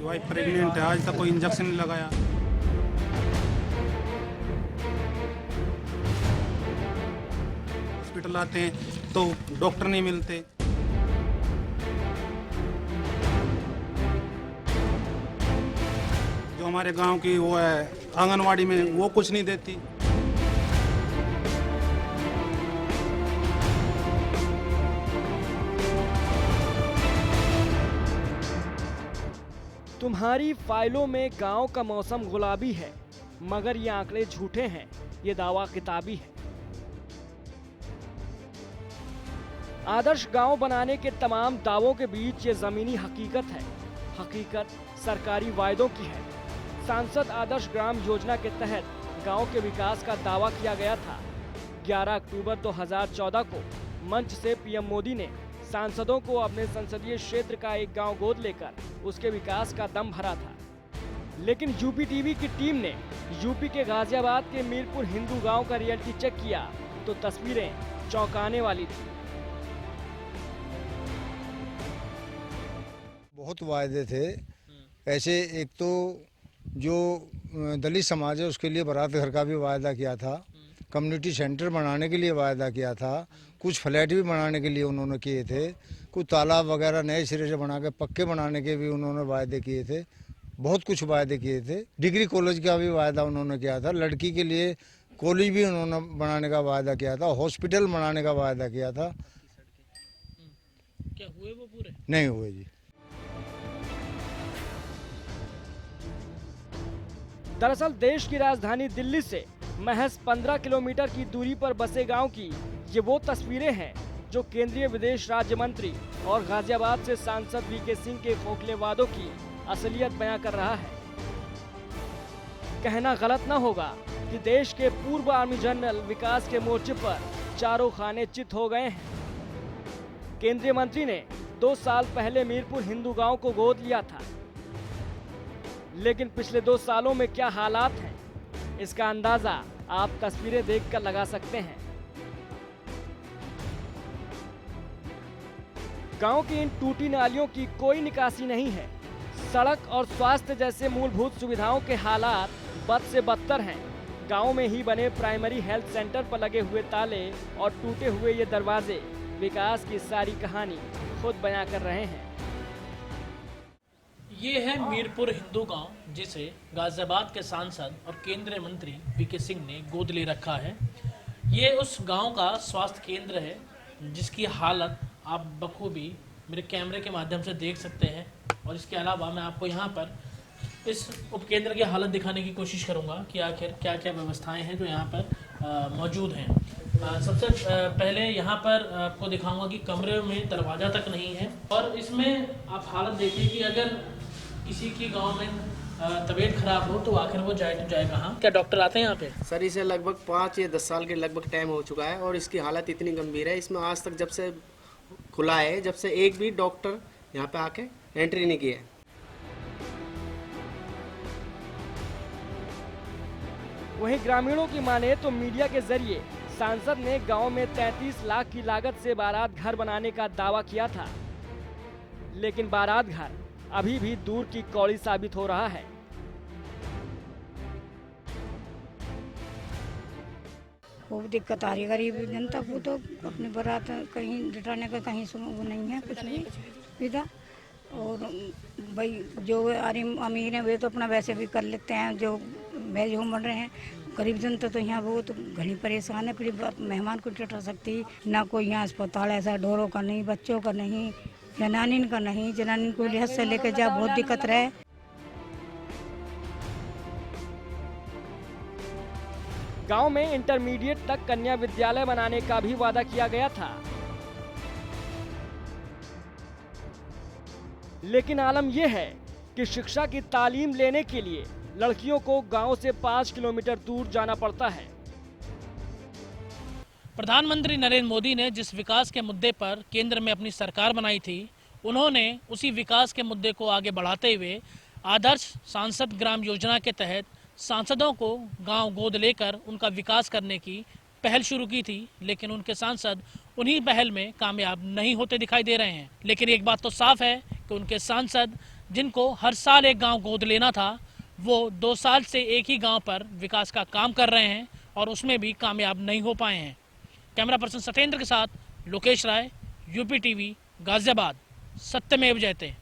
Wife pregnant है, आज तक कोई इंजेक्शन नहीं लगाया। हॉस्पिटल आते हैं तो डॉक्टर नहीं मिलते। जो हमारे गांव की वो है आंगनवाड़ी में, वो कुछ नहीं देती। तुम्हारी फाइलों में गांव का मौसम गुलाबी है, मगर ये आंकड़े झूठे हैं, ये दावा किताबी है। आदर्श गांव बनाने के तमाम दावों के बीच ये जमीनी हकीकत है। हकीकत सरकारी वायदों की है। सांसद आदर्श ग्राम योजना के तहत गांव के विकास का दावा किया गया था। 11 अक्टूबर 2014 को मंच से पीएम मोदी ने सांसदों को अपने संसदीय क्षेत्र का एक गांव गोद लेकर उसके विकास का दम भरा था। लेकिन यूपी टीवी की टीम ने यूपी के गाजियाबाद के मीरपुर हिंदू गांव का रियलिटी चेक किया तो तस्वीरें चौंकाने वाली थी। बहुत वायदे थे ऐसे। एक तो जो दलित समाज है उसके लिए बारात घर का भी वायदा किया था, कम्युनिटी सेंटर बनाने के लिए वायदा किया था, कुछ फ्लैट भी बनाने के लिए उन्होंने किए थे, कुछ तालाब वगैरह नए सिरे से बना के पक्के बनाने के भी उन्होंने वायदे किए थे। बहुत कुछ वायदे किए थे। डिग्री कॉलेज का भी वायदा उन्होंने किया था, लड़की के लिए कॉलेज भी उन्होंने बनाने का वायदा किया था, हॉस्पिटल बनाने का वायदा किया था। क्या हुए वो पूरे? नहीं हुए जी। दरअसल देश की राजधानी दिल्ली से महज 15 किलोमीटर की दूरी पर बसे गांव की ये वो तस्वीरें हैं जो केंद्रीय विदेश राज्य मंत्री और गाजियाबाद से सांसद वीके सिंह के खोखले वादों की असलियत बयां कर रहा है। कहना गलत न होगा कि देश के पूर्व आर्मी जनरल विकास के मोर्चे पर चारों खाने चित हो गए हैं। केंद्रीय मंत्री ने 2 साल पहले मीरपुर हिंदू गांव को गोद लिया था, लेकिन पिछले 2 सालों में क्या हालात हैं, इसका अंदाजा आप तस्वीरें देखकर लगा सकते हैं। गांव की इन टूटी नालियों की कोई निकासी नहीं है। सड़क और स्वास्थ्य जैसे मूलभूत सुविधाओं के हालात बद से बदतर हैं। गांव में ही बने प्राइमरी हेल्थ सेंटर पर लगे हुए ताले और टूटे हुए ये दरवाजे विकास की सारी कहानी खुद बयां कर रहे हैं। ये है मीरपुर हिंदू गांव, जिसे गाजियाबाद के सांसद और केंद्रीय मंत्री वीके सिंह ने गोद ले रखा है। ये उस गांव का स्वास्थ्य केंद्र है जिसकी हालत आप बखूबी मेरे कैमरे के माध्यम से देख सकते हैं। और इसके अलावा मैं आपको यहाँ पर इस उपकेंद्र की हालत दिखाने की कोशिश करूँगा कि आखिर क्या क्या व्यवस्थाएं हैं जो यहाँ पर मौजूद हैं। सबसे पहले यहाँ पर आपको दिखाऊंगा कि कमरे में दरवाज़ा तक नहीं है। और इसमें आप हालत देखिए कि अगर किसी की गांव में तबीयत खराब हो तो आखिर वो जाए तो जाए कहाँ? क्या डॉक्टर आते हैं यहाँ पे? सर इसे लगभग 5 या 10 साल के लगभग टाइम हो चुका है और इसकी हालत इतनी गंभीर है, इसमें आज तक जब से खुला है जब से एक भी डॉक्टर यहाँ पे आके एंट्री नहीं किया है। वहीं ग्रामीणों की माने तो मीडिया के जरिए सांसद ने गांव में 33 लाख की लागत से बारात घर बनाने का दावा किया था, लेकिन बारात घर अभी भी दूर की कौड़ी साबित हो रहा है। खूब दिक्कत आ रही है गरीब जनता को, तो अपनी बारात कहीं जुटाने का कहीं वो नहीं है कुछ भी सुविधा। और भाई जो अमीर हैं वे तो अपना वैसे भी कर लेते हैं, जो मैरिज होम बन रहे हैं। गरीब जनता तो यहाँ बहुत घनी परेशान है, फिर मेहमान को जुटा सकती ना, कोई यहाँ अस्पताल ऐसा ढोरों का नहीं, बच्चों का नहीं, जनानिन का नहीं, जनानिन को लिहाज से लेकर जा बहुत दिक्कत रहे। गांव में इंटरमीडिएट तक कन्या विद्यालय बनाने का भी वादा किया गया था, लेकिन आलम यह है कि शिक्षा की तालीम लेने के लिए लड़कियों को गांव से 5 किलोमीटर दूर जाना पड़ता है। प्रधानमंत्री नरेंद्र मोदी ने जिस विकास के मुद्दे पर केंद्र में अपनी सरकार बनाई थी, उन्होंने उसी विकास के मुद्दे को आगे बढ़ाते हुए आदर्श सांसद ग्राम योजना के तहत सांसदों को गांव गोद लेकर उनका विकास करने की पहल शुरू की थी। लेकिन उनके सांसद उन्हीं पहल में कामयाब नहीं होते दिखाई दे रहे हैं। लेकिन एक बात तो साफ है कि उनके सांसद जिनको हर साल एक गांव गोद लेना था, वो 2 साल से एक ही गांव पर विकास का काम कर रहे हैं और उसमें भी कामयाब नहीं हो पाए हैं। कैमरा पर्सन सत्येंद्र के साथ लोकेश राय, यूपी टीवी, गाजियाबाद। सत्यमेव जयते।